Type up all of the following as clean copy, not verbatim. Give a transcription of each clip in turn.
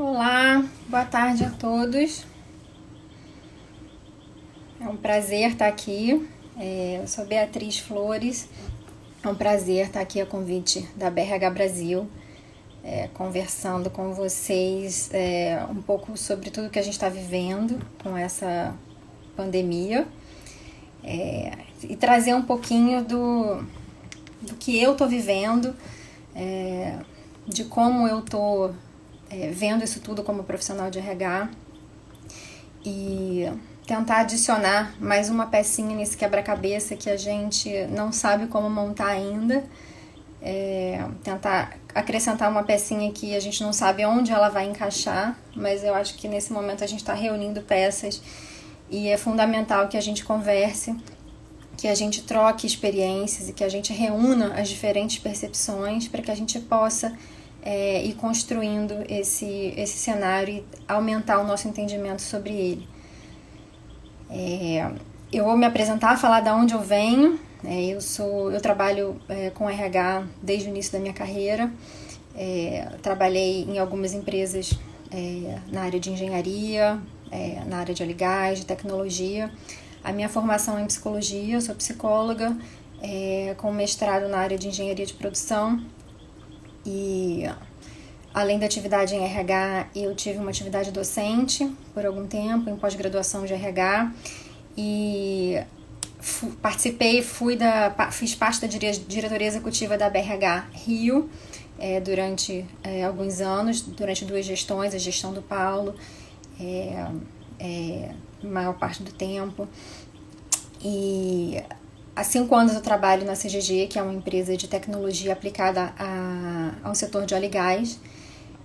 Olá, boa tarde a todos. É um prazer estar aqui. Eu sou Beatriz Flores. É um prazer estar aqui a convite da BRH Brasil, conversando com vocês um pouco sobre tudo que a gente está vivendo com essa pandemia e trazer um pouquinho do que eu estou vivendo, de como eu estou vendo isso tudo como profissional de RH e tentar adicionar mais uma pecinha nesse quebra-cabeça que a gente não sabe como montar ainda, tentar acrescentar uma pecinha que a gente não sabe onde ela vai encaixar, mas eu acho que nesse momento a gente está reunindo peças e é fundamental que a gente converse, que a gente troque experiências e que a gente reúna as diferentes percepções para que a gente possa ir construindo esse cenário e aumentar o nosso entendimento sobre ele. Eu vou me apresentar, falar de onde eu venho. Eu trabalho com RH desde o início da minha carreira. Trabalhei em algumas empresas na área de engenharia, na área de óleo e gás, de tecnologia. A minha formação é em psicologia, eu sou psicóloga, com mestrado na área de engenharia de produção. E além da atividade em RH, eu tive uma atividade docente por algum tempo, em pós-graduação de RH, e fiz parte da diretoria executiva da BRH Rio durante alguns anos, durante 2 gestões, a gestão do Paulo, maior parte do tempo. E há 5 anos eu trabalho na CGG, que é uma empresa de tecnologia aplicada ao setor de óleo e gás.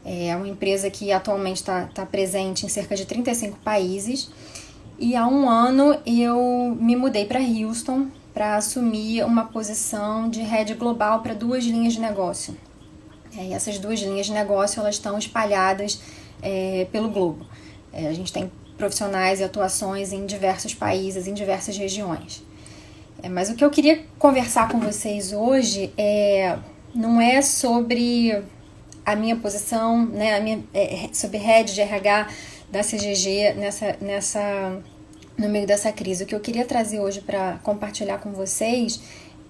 É uma empresa que atualmente está presente em cerca de 35 países. E há 1 ano eu me mudei para Houston para assumir uma posição de head global para 2 linhas de negócio. E essas 2 linhas de negócio elas estão espalhadas pelo globo. A gente tem profissionais e atuações em diversos países, em diversas regiões. Mas o que eu queria conversar com vocês hoje não é sobre a minha posição, né, sobre head de RH da CGG no meio dessa crise. O que eu queria trazer hoje para compartilhar com vocês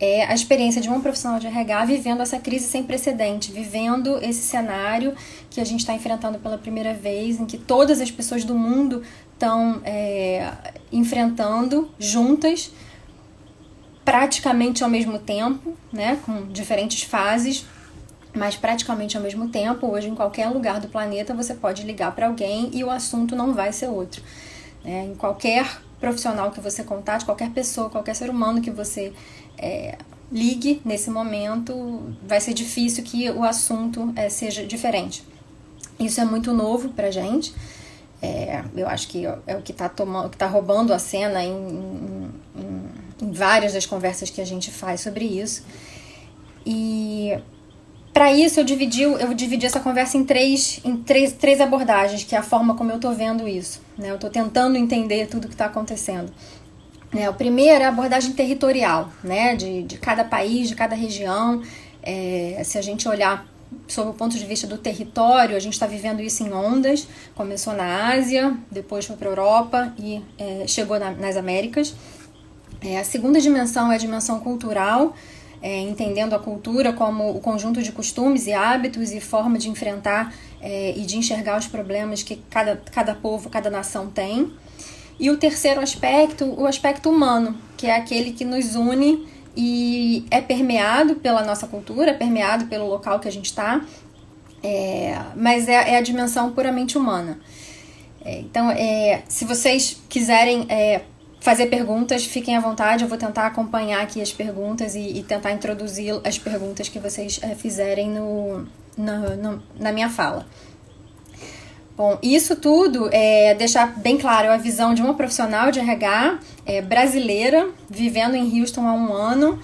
é a experiência de um profissional de RH vivendo essa crise sem precedente, vivendo esse cenário que a gente está enfrentando pela primeira vez, em que todas as pessoas do mundo estão enfrentando juntas, praticamente ao mesmo tempo, né, com diferentes fases, mas praticamente ao mesmo tempo. Hoje, em qualquer lugar do planeta, você pode ligar para alguém e o assunto não vai ser outro. Em qualquer profissional que você contate, qualquer pessoa, qualquer ser humano que você ligue nesse momento, vai ser difícil que o assunto seja diferente. Isso é muito novo pra gente. Eu acho que é o que está roubando a cena em várias das conversas que a gente faz sobre isso. E para isso eu dividi essa conversa em três abordagens, que é a forma como eu estou vendo isso, né? Eu estou tentando entender tudo o que está acontecendo. O primeiro é a abordagem territorial, né? De cada país, de cada região. Se a gente olhar sob o ponto de vista do território, a gente está vivendo isso em ondas. Começou na Ásia, depois foi para a Europa e chegou nas Américas. A segunda dimensão é a dimensão cultural, entendendo a cultura como o conjunto de costumes e hábitos e forma de enfrentar e de enxergar os problemas que cada povo, cada nação tem. E o terceiro aspecto, o aspecto humano, que é aquele que nos une e é permeado pela nossa cultura, é permeado pelo local que a gente está, mas é a dimensão puramente humana. Então, se vocês quiserem fazer perguntas, fiquem à vontade, eu vou tentar acompanhar aqui as perguntas e tentar introduzir as perguntas que vocês fizerem na minha fala. Bom, isso tudo deixar bem claro a visão de uma profissional de RH brasileira, vivendo em Houston há 1 ano,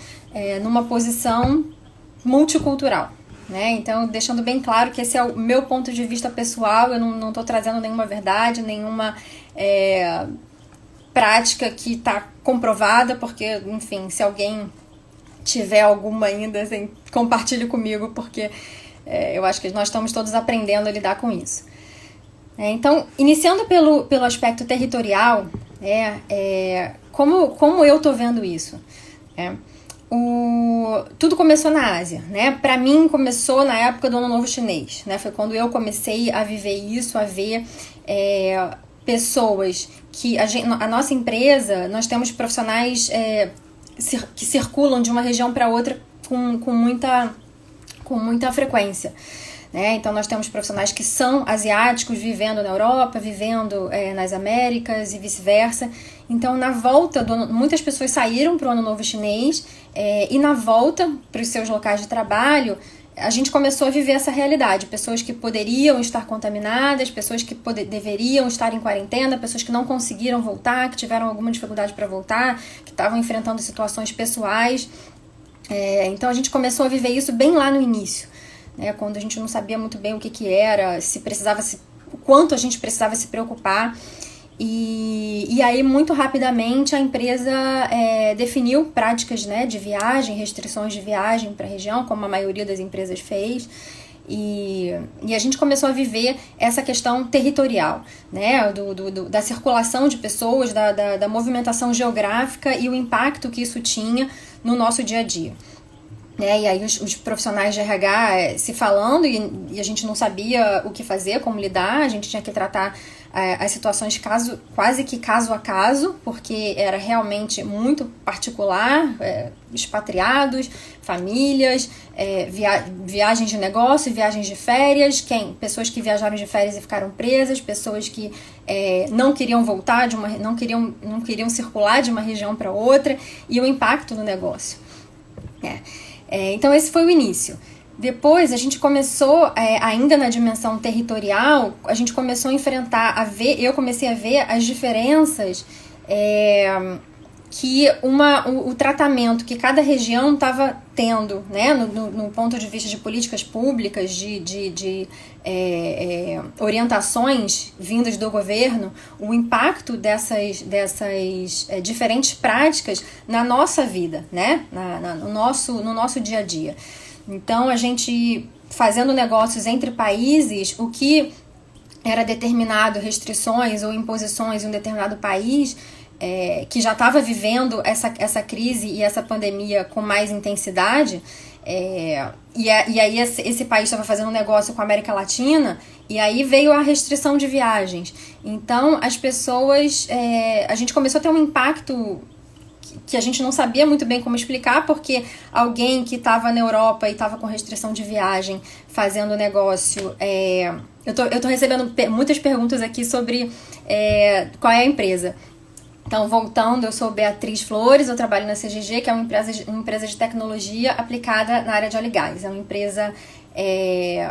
numa posição multicultural, né? Então, deixando bem claro que esse é o meu ponto de vista pessoal, eu não estou trazendo nenhuma verdade, nenhuma prática que está comprovada, porque, enfim, se alguém tiver alguma ainda, assim, compartilhe comigo, porque eu acho que nós estamos todos aprendendo a lidar com isso. Então, iniciando pelo aspecto territorial, como eu estou vendo isso? Tudo começou na Ásia, né? Para mim, começou na época do Ano Novo Chinês, né? Foi quando eu comecei a viver isso, a ver pessoas que... A nossa empresa, nós temos profissionais que circulam de uma região para outra com muita frequência. Então, nós temos profissionais que são asiáticos, vivendo na Europa, vivendo nas Américas e vice-versa. Então, na volta, muitas pessoas saíram para o Ano Novo Chinês e na volta para os seus locais de trabalho, a gente começou a viver essa realidade. Pessoas que poderiam estar contaminadas, pessoas que deveriam estar em quarentena, pessoas que não conseguiram voltar, que tiveram alguma dificuldade para voltar, que estavam enfrentando situações pessoais. Então, a gente começou a viver isso bem lá no início. Quando a gente não sabia muito bem o que era, o quanto a gente precisava se preocupar. E aí, muito rapidamente, a empresa definiu práticas de viagem, restrições de viagem para a região, como a maioria das empresas fez. E a gente começou a viver essa questão territorial, da circulação de pessoas, da movimentação geográfica e o impacto que isso tinha no nosso dia a dia. E aí os profissionais de RH se falando e a gente não sabia o que fazer, como lidar, a gente tinha que tratar as situações quase que caso a caso, porque era realmente muito particular, expatriados, famílias, viagens de negócio, viagens de férias, pessoas que viajaram de férias e ficaram presas, pessoas que não queriam voltar, não queriam circular de uma região para outra, e o impacto no negócio. Então esse foi o início. Depois a gente começou, ainda na dimensão territorial, a gente começou eu comecei a ver as diferenças que o tratamento que cada região estava tendo, no ponto de vista de políticas públicas, de orientações vindas do governo, o impacto dessas diferentes práticas na nossa vida, no nosso dia a dia. Então, a gente fazendo negócios entre países, o que era determinado, restrições ou imposições em um determinado país, que já estava vivendo essa crise e essa pandemia com mais intensidade, e aí esse país estava fazendo um negócio com a América Latina, e aí veio a restrição de viagens. Então, as pessoas... a gente começou a ter um impacto que a gente não sabia muito bem como explicar, porque alguém que estava na Europa e estava com restrição de viagem fazendo negócio... Eu tô recebendo muitas perguntas aqui sobre qual é a empresa. Então, voltando, eu sou Beatriz Flores, eu trabalho na CGG, que é uma empresa de tecnologia aplicada na área de óleo e gás. É uma empresa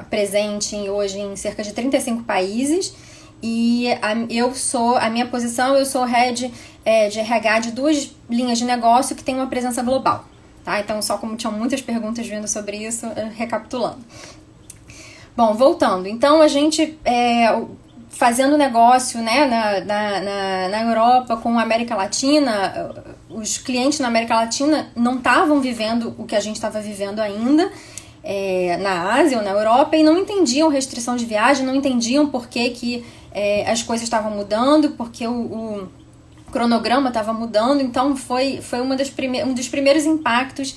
presente hoje em cerca de 35 países, e a minha posição, eu sou head de RH de 2 linhas de negócio que tem uma presença global. Tá? Então, só como tinham muitas perguntas vindo sobre isso, recapitulando. Bom, voltando. Então, a gente... fazendo negócio na Europa com a América Latina, os clientes na América Latina não estavam vivendo o que a gente estava vivendo ainda na Ásia ou na Europa, e não entendiam restrição de viagem, não entendiam por que as coisas estavam mudando, porque o cronograma estava mudando. Então foi um dos primeiros impactos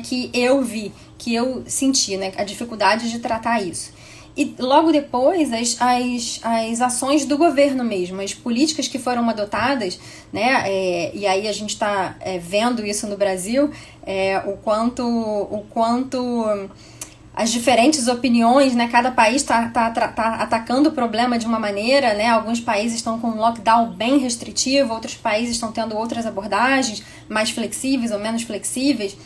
que eu vi, que eu senti, a dificuldade de tratar isso. E logo depois, as ações do governo mesmo, as políticas que foram adotadas, e aí a gente está vendo isso no Brasil, o quanto as diferentes opiniões, cada país está atacando o problema de uma maneira, Alguns países estão com um lockdown bem restritivo, outros países estão tendo outras abordagens, mais flexíveis ou menos flexíveis.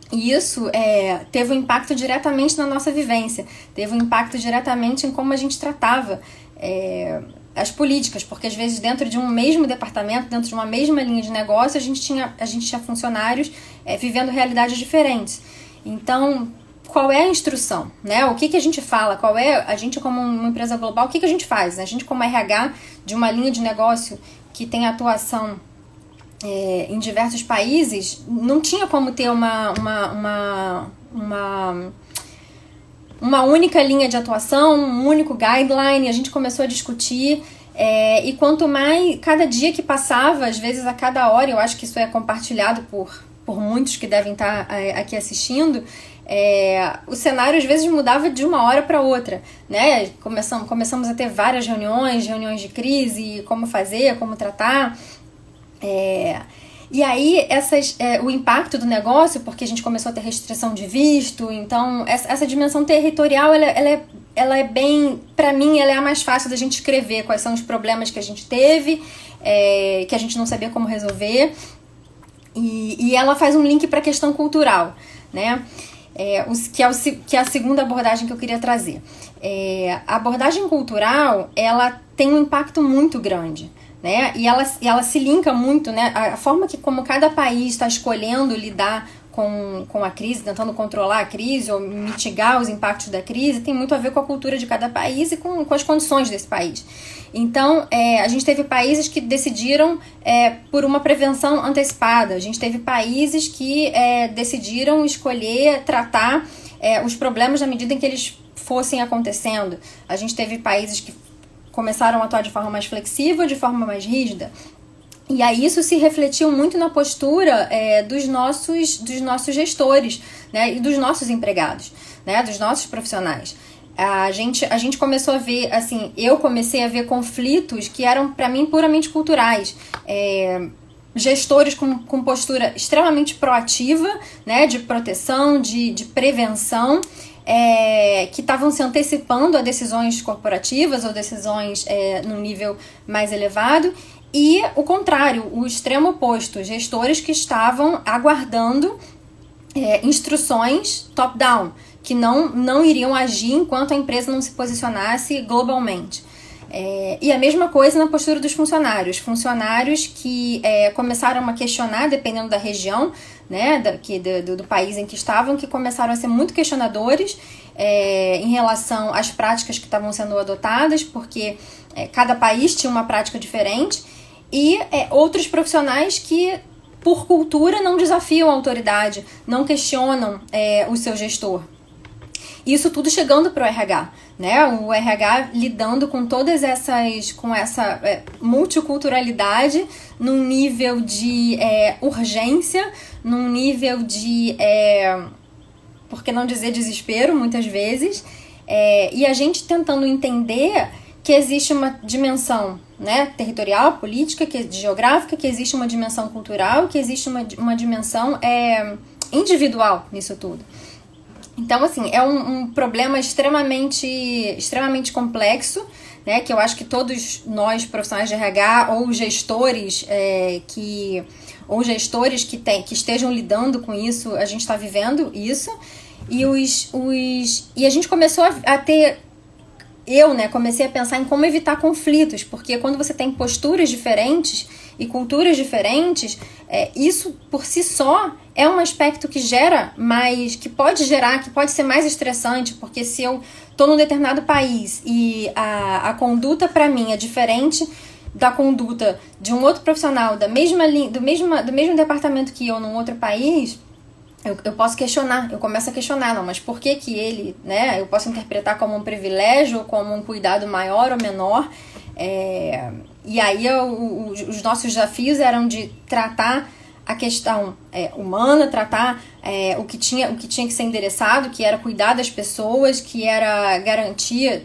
E isso teve um impacto diretamente na nossa vivência, teve um impacto diretamente em como a gente tratava as políticas, porque às vezes dentro de um mesmo departamento, dentro de uma mesma linha de negócio, a gente tinha funcionários vivendo realidades diferentes. Então, qual é a instrução? O que a gente fala? A gente como uma empresa global, o que a gente faz? A gente como RH de uma linha de negócio que tem atuação em diversos países, não tinha como ter uma única linha de atuação, um único guideline, a gente começou a discutir, e quanto mais, cada dia que passava, às vezes a cada hora, eu acho que isso é compartilhado por muitos que devem estar aqui assistindo, o cenário às vezes mudava de uma hora para outra, né? Começamos a ter várias reuniões de crise, como fazer, como tratar, e aí o impacto do negócio, porque a gente começou a ter restrição de visto, então essa dimensão territorial, ela é bem, para mim, ela é a mais fácil da gente escrever quais são os problemas que a gente teve, que a gente não sabia como resolver, e ela faz um link para a questão cultural, né? Que é a segunda abordagem que eu queria trazer. A abordagem cultural, ela tem um impacto muito grande, né? E ela se linka muito, né? A forma como cada país está escolhendo lidar com a crise, tentando controlar a crise ou mitigar os impactos da crise, tem muito a ver com a cultura de cada país e com as condições desse país. Então, a gente teve países que decidiram por uma prevenção antecipada, a gente teve países que decidiram escolher tratar os problemas na medida em que eles fossem acontecendo. A gente teve países que começaram a atuar de forma mais flexível, de forma mais rígida. E aí isso se refletiu muito na postura dos nossos gestores, né, e dos nossos empregados, né, dos nossos profissionais. A gente começou a ver, assim, eu comecei a ver conflitos que eram, para mim, puramente culturais. Gestores com postura extremamente proativa, né, de proteção, de prevenção, que estavam se antecipando a decisões corporativas ou decisões num nível mais elevado. E o contrário, o extremo oposto, gestores que estavam aguardando instruções top-down, que não iriam agir enquanto a empresa não se posicionasse globalmente. E a mesma coisa na postura dos funcionários. Funcionários que começaram a questionar, dependendo da região, né, do país em que estavam, que começaram a ser muito questionadores em relação às práticas que estavam sendo adotadas, porque cada país tinha uma prática diferente, e outros profissionais que, por cultura, não desafiam a autoridade, não questionam o seu gestor. Isso tudo chegando para o RH, né? O RH lidando com com essa multiculturalidade num nível de urgência, num nível de, por que não dizer desespero, muitas vezes, e a gente tentando entender que existe uma dimensão, né, territorial, política, geográfica, que existe uma dimensão cultural, que existe uma dimensão individual nisso tudo. Então, assim, é um problema extremamente complexo, né, que eu acho que todos nós, profissionais de RH, ou gestores que estejam lidando com isso, a gente está vivendo isso, e a gente começou a ter... Eu, comecei a pensar em como evitar conflitos, porque quando você tem posturas diferentes e culturas diferentes, isso por si só é um aspecto que que pode ser mais estressante, porque se eu estou num determinado país e a conduta para mim é diferente da conduta de um outro profissional do mesmo departamento que eu num outro país, eu posso questionar, eu começo a questionar, não, mas por que ele, né, eu posso interpretar como um privilégio ou como um cuidado maior ou menor, e aí os nossos desafios eram de tratar a questão humana, tratar o que tinha que ser endereçado, que era cuidar das pessoas, que era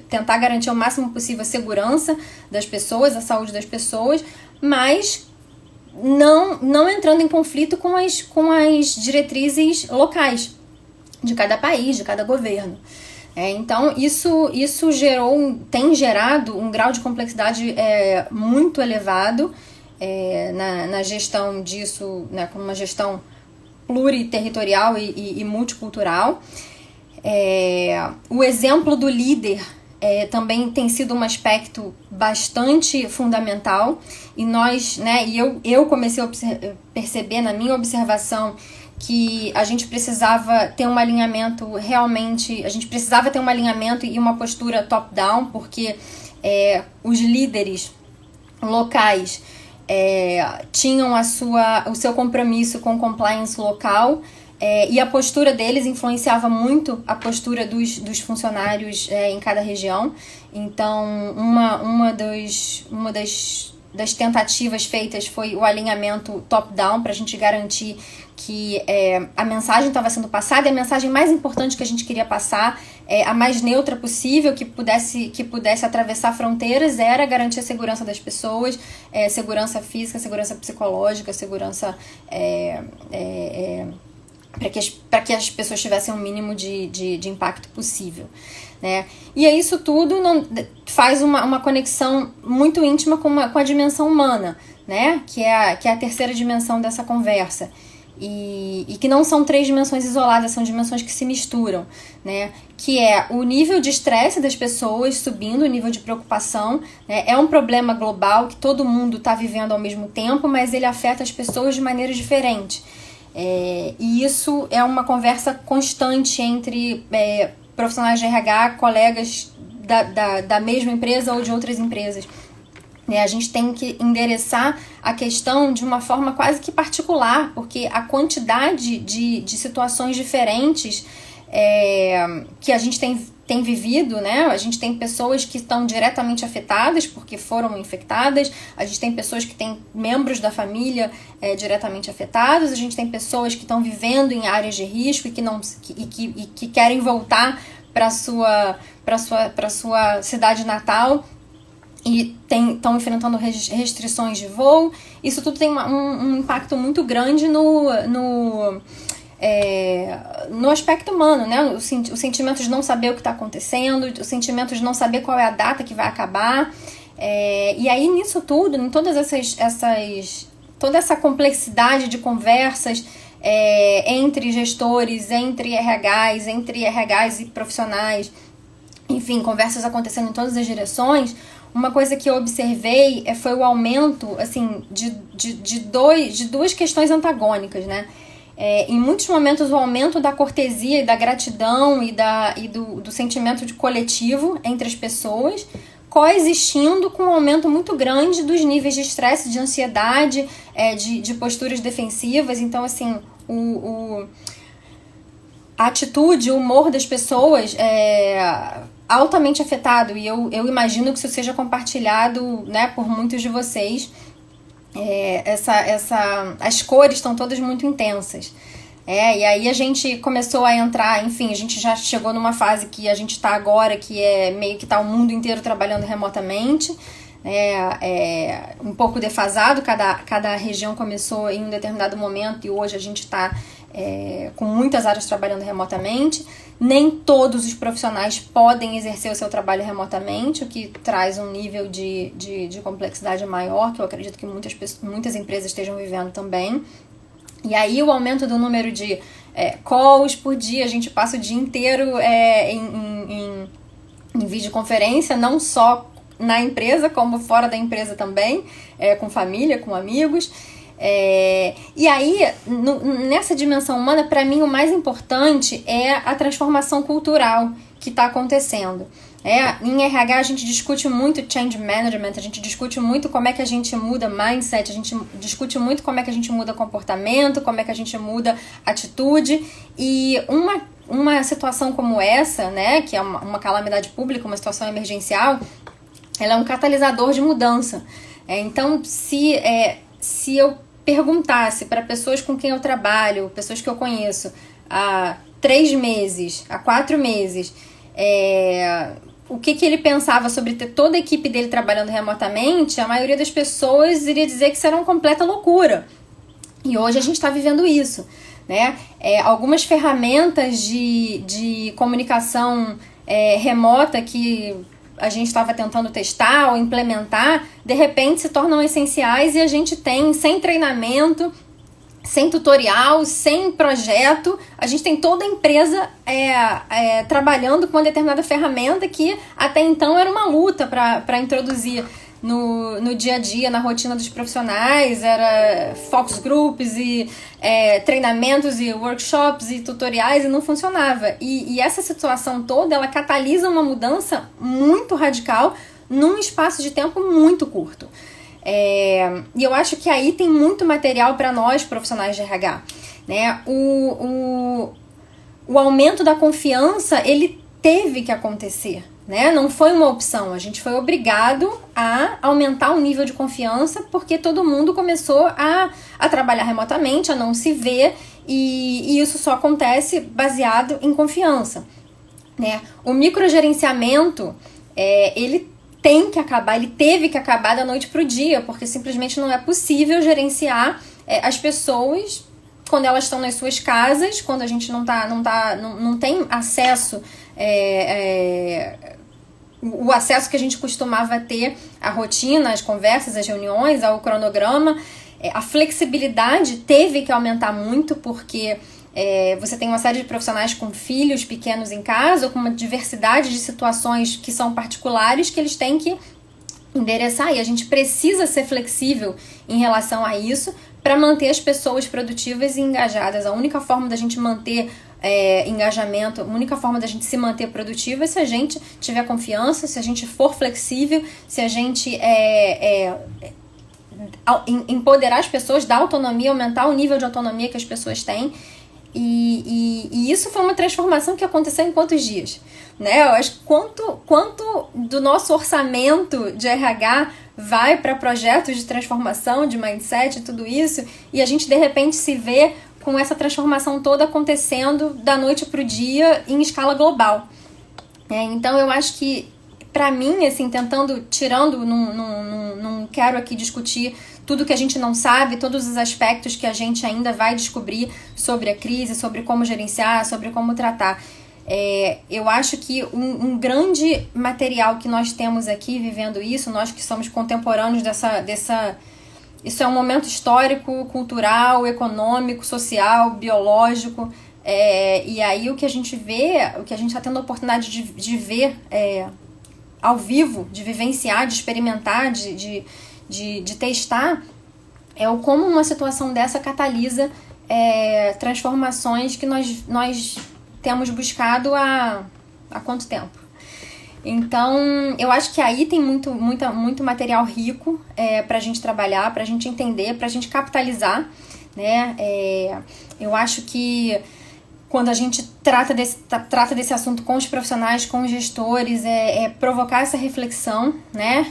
tentar garantir ao máximo possível a segurança das pessoas, a saúde das pessoas, mas não entrando em conflito com as diretrizes locais de cada país, de cada governo. Então, isso tem gerado um grau de complexidade muito elevado na gestão disso, né, como uma gestão pluriterritorial e multicultural. O exemplo do líder também tem sido um aspecto bastante fundamental, e eu comecei a perceber na minha observação que a gente precisava ter um alinhamento e uma postura top-down, porque os líderes locais tinham o seu compromisso com compliance local, E a postura deles influenciava muito a postura dos funcionários em cada região. Então, uma das tentativas feitas foi o alinhamento top-down, para a gente garantir que a mensagem estava sendo passada, e a mensagem mais importante que a gente queria passar, a mais neutra possível, que pudesse atravessar fronteiras, era garantir a segurança das pessoas, segurança física, segurança psicológica, segurança para que as pessoas tivessem o mínimo de impacto possível, né? E aí isso tudo faz uma conexão muito íntima com a dimensão humana, né? Que é a terceira dimensão dessa conversa. E que não são 3 dimensões isoladas, são dimensões que se misturam, né? Que é o nível de estresse das pessoas subindo, o nível de preocupação, né? É um problema global que todo mundo está vivendo ao mesmo tempo, mas ele afeta as pessoas de maneira diferente. E isso é uma conversa constante entre profissionais de RH, colegas da mesma empresa ou de outras empresas. A gente tem que endereçar a questão de uma forma quase que particular, porque a quantidade de situações diferentes que a gente tem vivido, né? A gente tem pessoas que estão diretamente afetadas porque foram infectadas, a gente tem pessoas que têm membros da família diretamente afetados, a gente tem pessoas que estão vivendo em áreas de risco e que querem voltar para a sua cidade natal e estão enfrentando restrições de voo. Isso tudo tem um impacto muito grande no aspecto humano, né? O sentimento de não saber o que está acontecendo, o sentimento de não saber qual é a data que vai acabar. E aí, nisso tudo, em toda essa complexidade de conversas entre gestores, entre RHs e profissionais, enfim, conversas acontecendo em todas as direções, uma coisa que eu observei foi o aumento, assim, de duas questões antagônicas, né? Em muitos momentos, o aumento da cortesia e da gratidão e do sentimento de coletivo entre as pessoas, coexistindo com um aumento muito grande dos níveis de estresse, de ansiedade, de posturas defensivas. Então, assim, a atitude, o humor das pessoas altamente afetado, e eu imagino que isso seja compartilhado, né, por muitos de vocês. As cores estão todas muito intensas. E aí a gente começou a entrar, enfim, a gente já chegou numa fase que a gente está agora, que meio que está o mundo inteiro trabalhando remotamente, um pouco defasado, cada região começou em um determinado momento e hoje a gente está com muitas áreas trabalhando remotamente. Nem todos os profissionais podem exercer o seu trabalho remotamente, o que traz um nível de complexidade maior, que eu acredito que muitas empresas estejam vivendo também. E aí o aumento do número de calls por dia, a gente passa o dia inteiro em videoconferência, não só na empresa, como fora da empresa também, com família, com amigos. E aí, nessa dimensão humana, para mim o mais importante é a transformação cultural que está acontecendo. Em RH a gente discute muito change management, a gente discute muito como é que a gente muda mindset, a gente discute muito como é que a gente muda comportamento, como é que a gente muda atitude. E uma situação como essa, né, que é uma calamidade pública, uma situação emergencial, ela é um catalisador de mudança. Então, se eu perguntasse para pessoas com quem eu trabalho, pessoas que eu conheço, há 3 meses, há 4 meses, o que ele pensava sobre ter toda a equipe dele trabalhando remotamente, a maioria das pessoas iria dizer que isso era uma completa loucura. E hoje a gente está vivendo isso, né? Algumas ferramentas de comunicação remota que a gente estava tentando testar ou implementar, de repente se tornam essenciais e a gente tem, sem treinamento, sem tutorial, sem projeto, a gente tem toda a empresa trabalhando com uma determinada ferramenta que até então era uma luta para introduzir no dia a dia, na rotina dos profissionais. Era focus groups e treinamentos e workshops e tutoriais, e não funcionava. E essa situação toda, ela catalisa uma mudança muito radical num espaço de tempo muito curto. E eu acho que aí tem muito material para nós, profissionais de RH. né? O aumento da confiança, ele teve que acontecer, né? Não foi uma opção, a gente foi obrigado a aumentar o nível de confiança porque todo mundo começou a trabalhar remotamente, a não se ver, e isso só acontece baseado em confiança, né? O microgerenciamento, ele teve que acabar da noite para o dia, porque simplesmente não é possível gerenciar as pessoas quando elas estão nas suas casas, quando a gente não tem acesso, o acesso que a gente costumava ter à rotina, às conversas, às reuniões, ao cronograma. A flexibilidade teve que aumentar muito, porque você tem uma série de profissionais com filhos pequenos em casa, ou com uma diversidade de situações que são particulares que eles têm que endereçar, e a gente precisa ser flexível em relação a isso para manter as pessoas produtivas e engajadas. A única forma da gente manter engajamento, a única forma da gente se manter produtiva é se a gente tiver confiança, se a gente for flexível, se a gente empoderar as pessoas, dar autonomia, aumentar o nível de autonomia que as pessoas têm. E isso foi uma transformação que aconteceu em quantos dias? Né? Eu acho que quanto do nosso orçamento de RH vai para projetos de transformação, de mindset e tudo isso, e a gente de repente se vê com essa transformação toda acontecendo da noite para o dia em escala global. Então eu acho que, para mim, assim, não quero aqui discutir tudo que a gente não sabe, todos os aspectos que a gente ainda vai descobrir sobre a crise, sobre como gerenciar, sobre como tratar. Eu acho que um grande material que nós temos aqui vivendo isso, nós que somos contemporâneos isso é um momento histórico, cultural, econômico, social, biológico, e aí o que a gente vê, o que a gente está tendo a oportunidade de ver ao vivo, de vivenciar, de experimentar, de testar, como uma situação dessa catalisa transformações que nós temos buscado há quanto tempo. Então, eu acho que aí tem muito material rico para a gente trabalhar, para a gente entender, para a gente capitalizar, né? Eu acho que quando a gente trata desse assunto com os profissionais, com os gestores, provocar essa reflexão, né?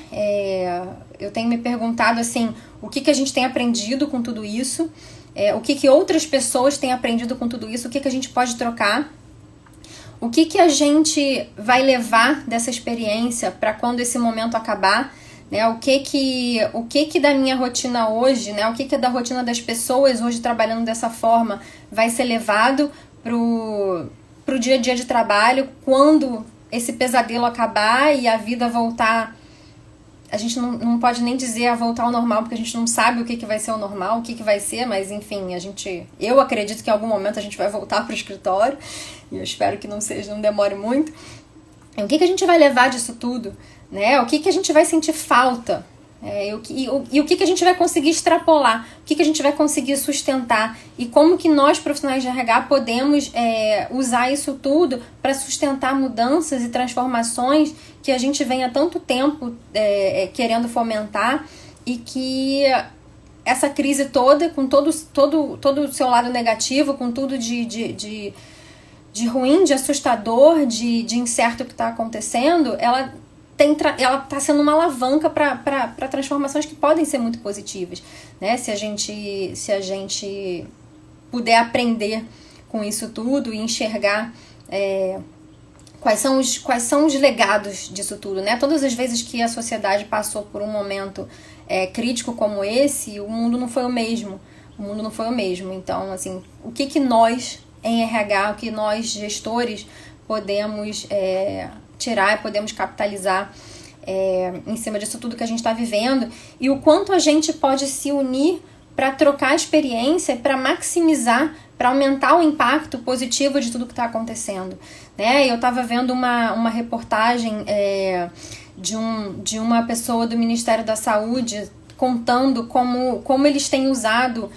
Eu tenho me perguntado, assim, o que a gente tem aprendido com tudo isso, o que outras pessoas têm aprendido com tudo isso, o que a gente pode trocar, o que a gente vai levar dessa experiência para quando esse momento acabar, né? O que da minha rotina hoje, né? O que da rotina das pessoas hoje trabalhando dessa forma vai ser levado pro dia a dia de trabalho quando esse pesadelo acabar e a vida voltar. A gente não pode nem dizer a voltar ao normal, porque a gente não sabe o que vai ser o normal, o que vai ser, mas enfim, eu acredito que em algum momento a gente vai voltar pro escritório, e eu espero que não demore muito. E o que a gente vai levar disso tudo, né? O que a gente vai sentir falta, e o que a gente vai conseguir extrapolar, o que a gente vai conseguir sustentar, e como que nós, profissionais de RH, podemos usar isso tudo para sustentar mudanças e transformações que a gente vem há tanto tempo querendo fomentar, e que essa crise toda, com todo o seu lado negativo, com tudo de ruim, de assustador, de incerto que está acontecendo, ela está sendo uma alavanca para transformações que podem ser muito positivas, né? Se a gente puder aprender com isso tudo e enxergar quais são os legados disso tudo, né? Todas as vezes que a sociedade passou por um momento crítico como esse, o mundo não foi o mesmo. Então, assim, o que nós, em RH, o que nós, gestores, podemos tirar e podemos capitalizar em cima disso tudo que a gente está vivendo, e o quanto a gente pode se unir para trocar experiência, para maximizar, para aumentar o impacto positivo de tudo que está acontecendo, né? Eu estava vendo uma reportagem de uma pessoa do Ministério da Saúde contando como eles têm usado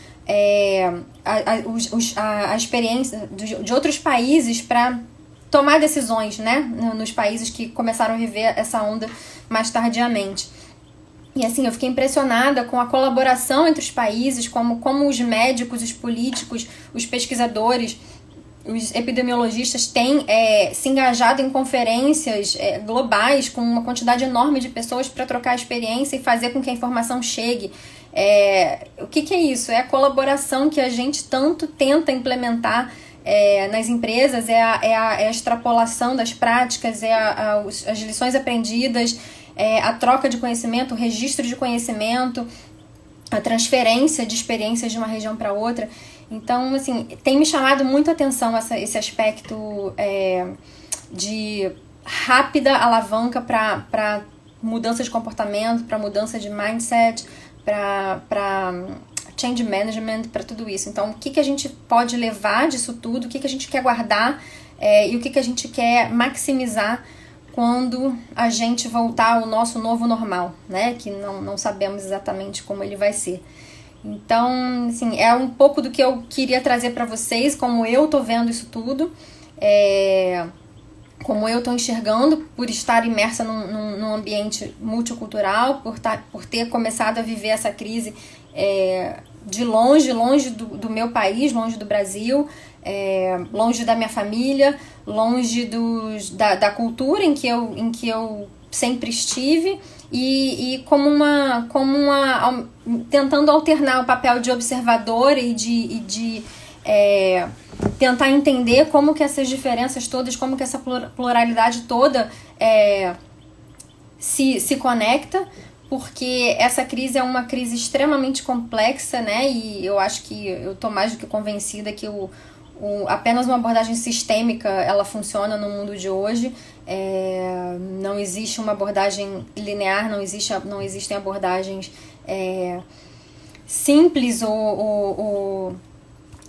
a experiência de outros países para tomar decisões, né, nos países que começaram a viver essa onda mais tardiamente. E assim, eu fiquei impressionada com a colaboração entre os países, como os médicos, os políticos, os pesquisadores, os epidemiologistas têm se engajado em conferências globais com uma quantidade enorme de pessoas para trocar experiência e fazer com que a informação chegue. O que é isso? É a colaboração que a gente tanto tenta implementar nas empresas, é a extrapolação das práticas, as lições aprendidas, a troca de conhecimento, o registro de conhecimento, a transferência de experiências de uma região para outra. Então, assim, tem me chamado muito a atenção esse aspecto de rápida alavanca para mudança de comportamento, para mudança de mindset, para change management, para tudo isso. Então, o que a gente pode levar disso tudo, o que a gente quer guardar e o que a gente quer maximizar quando a gente voltar ao nosso novo normal, né? Que não sabemos exatamente como ele vai ser. Então, assim, é um pouco do que eu queria trazer para vocês, como eu tô vendo isso tudo, como eu tô enxergando por estar imersa num ambiente multicultural, por ter começado a viver essa crise de longe do meu país, longe do Brasil, longe da minha família, longe da cultura em que eu sempre estive, e tentando alternar o papel de observadora e de tentar entender como que essas diferenças todas, como que essa pluralidade toda se conecta, porque essa crise é uma crise extremamente complexa, né? E eu acho que eu tô mais do que convencida que apenas uma abordagem sistêmica ela funciona no mundo de hoje. Não existe uma abordagem linear, não existem abordagens simples ou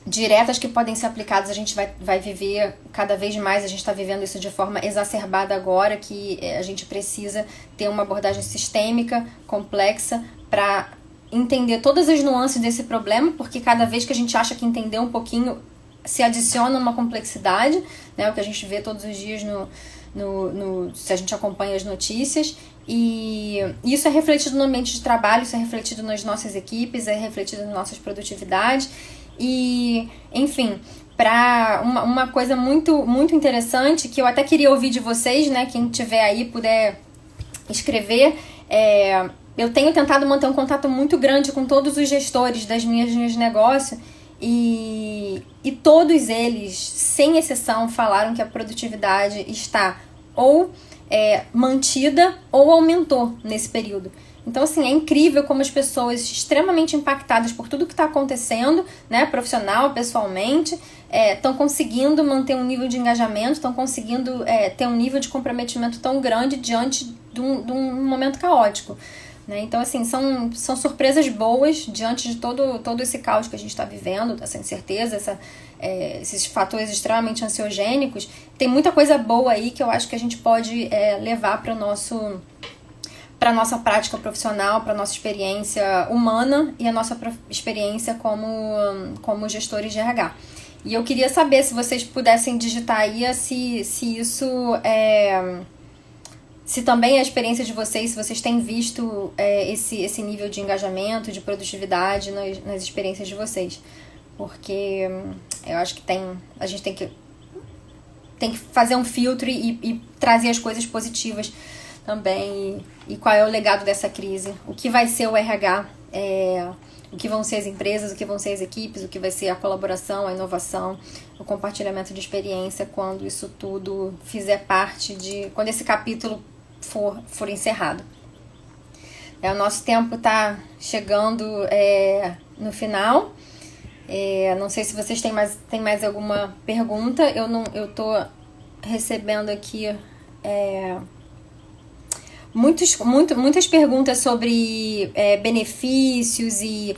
diretas que podem ser aplicadas. A gente vai viver cada vez mais, a gente está vivendo isso de forma exacerbada agora, que a gente precisa ter uma abordagem sistêmica, complexa, para entender todas as nuances desse problema, porque cada vez que a gente acha que entendeu um pouquinho, se adiciona uma complexidade, né? O que a gente vê todos os dias se a gente acompanha as notícias, e isso é refletido no ambiente de trabalho, isso é refletido nas nossas equipes, é refletido nas nossas produtividades, e, enfim, para uma coisa muito, muito interessante, que eu até queria ouvir de vocês, né? Quem tiver aí puder escrever, eu tenho tentado manter um contato muito grande com todos os gestores das minhas linhas de negócio, e todos eles, sem exceção, falaram que a produtividade está ou mantida ou aumentou nesse período. Então, assim, é incrível como as pessoas extremamente impactadas por tudo que está acontecendo, né, profissional, pessoalmente, estão conseguindo manter um nível de engajamento, estão conseguindo ter um nível de comprometimento tão grande diante de um momento caótico. Né? Então, assim, são surpresas boas diante de todo esse caos que a gente está vivendo, essa incerteza, esses fatores extremamente ansiogênicos. Tem muita coisa boa aí que eu acho que a gente pode levar para a nossa prática profissional, para a nossa experiência humana e a nossa experiência como gestores de RH. E eu queria saber se vocês pudessem digitar aí se isso se também a experiência de vocês, se vocês têm visto esse nível de engajamento, de produtividade nas experiências de vocês. Porque eu acho que a gente tem que fazer um filtro e trazer as coisas positivas também. E qual é o legado dessa crise? O que vai ser o RH? O que vão ser as empresas? O que vão ser as equipes? O que vai ser a colaboração, a inovação, o compartilhamento de experiência quando isso tudo fizer parte quando esse capítulo for encerrado. O nosso tempo está chegando no final. Não sei se vocês têm mais alguma pergunta. Eu tô recebendo aqui muitas perguntas sobre benefícios e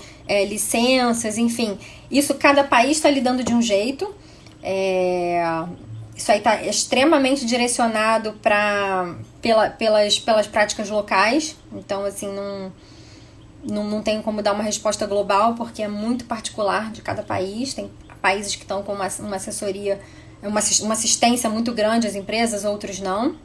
licenças, enfim. Isso cada país está lidando de um jeito. Isso aí está extremamente direcionado pelas práticas locais. Então, assim, não tem como dar uma resposta global, porque é muito particular de cada país. Tem países que estão com uma assessoria, uma assistência muito grande às empresas, outros não.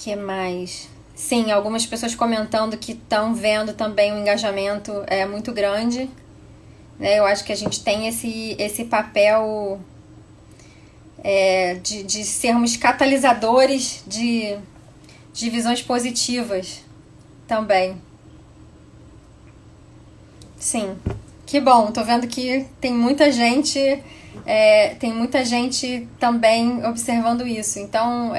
Que mais? Sim, algumas pessoas comentando que estão vendo também o engajamento é muito grande, né? Eu acho que a gente tem esse papel de sermos catalisadores de visões positivas também. Sim, que bom, tô vendo que tem muita gente também observando isso. Então,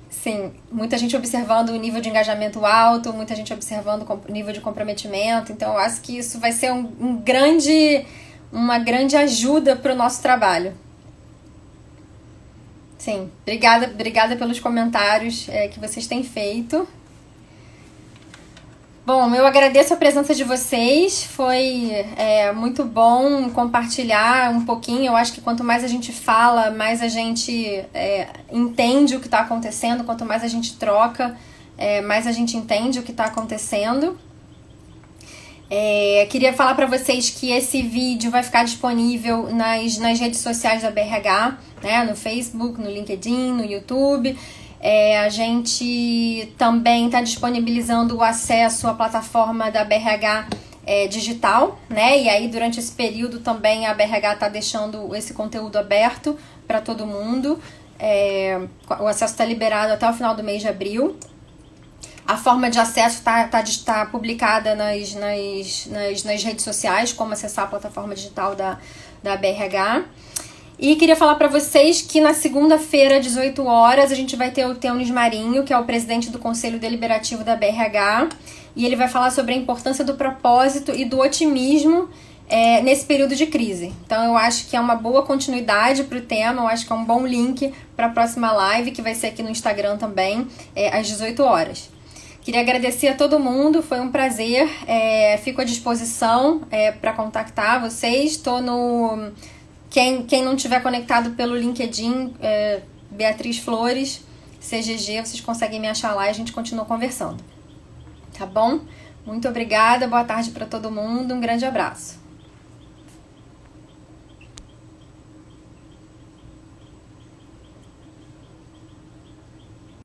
sim, muita gente observando o nível de engajamento alto, muita gente observando o nível de comprometimento. Então, eu acho que isso vai ser uma grande ajuda para o nosso trabalho. Sim, obrigada pelos comentários que vocês têm feito. Bom, eu agradeço a presença de vocês, foi muito bom compartilhar um pouquinho. Eu acho que quanto mais a gente fala, mais a gente entende o que está acontecendo, quanto mais a gente troca, mais a gente entende o que está acontecendo. Queria falar para vocês que esse vídeo vai ficar disponível nas redes sociais da BRH, né, no Facebook, no LinkedIn, no YouTube. A gente também está disponibilizando o acesso à plataforma da BRH digital, né? E aí durante esse período também a BRH está deixando esse conteúdo aberto para todo mundo. O acesso está liberado até o final do mês de abril. A forma de acesso está publicada nas redes sociais, como acessar a plataforma digital da BRH. E queria falar para vocês que na segunda-feira, às 18 horas, a gente vai ter o Teunis Marinho, que é o presidente do Conselho Deliberativo da BRH, e ele vai falar sobre a importância do propósito e do otimismo nesse período de crise. Então eu acho que é uma boa continuidade para o tema, eu acho que é um bom link para a próxima live, que vai ser aqui no Instagram também, às 18 horas. Queria agradecer a todo mundo, foi um prazer, fico à disposição para contactar vocês, estou no... Quem não tiver conectado pelo LinkedIn, Beatriz Flores, CGG, vocês conseguem me achar lá e a gente continua conversando. Tá bom? Muito obrigada, boa tarde para todo mundo, um grande abraço.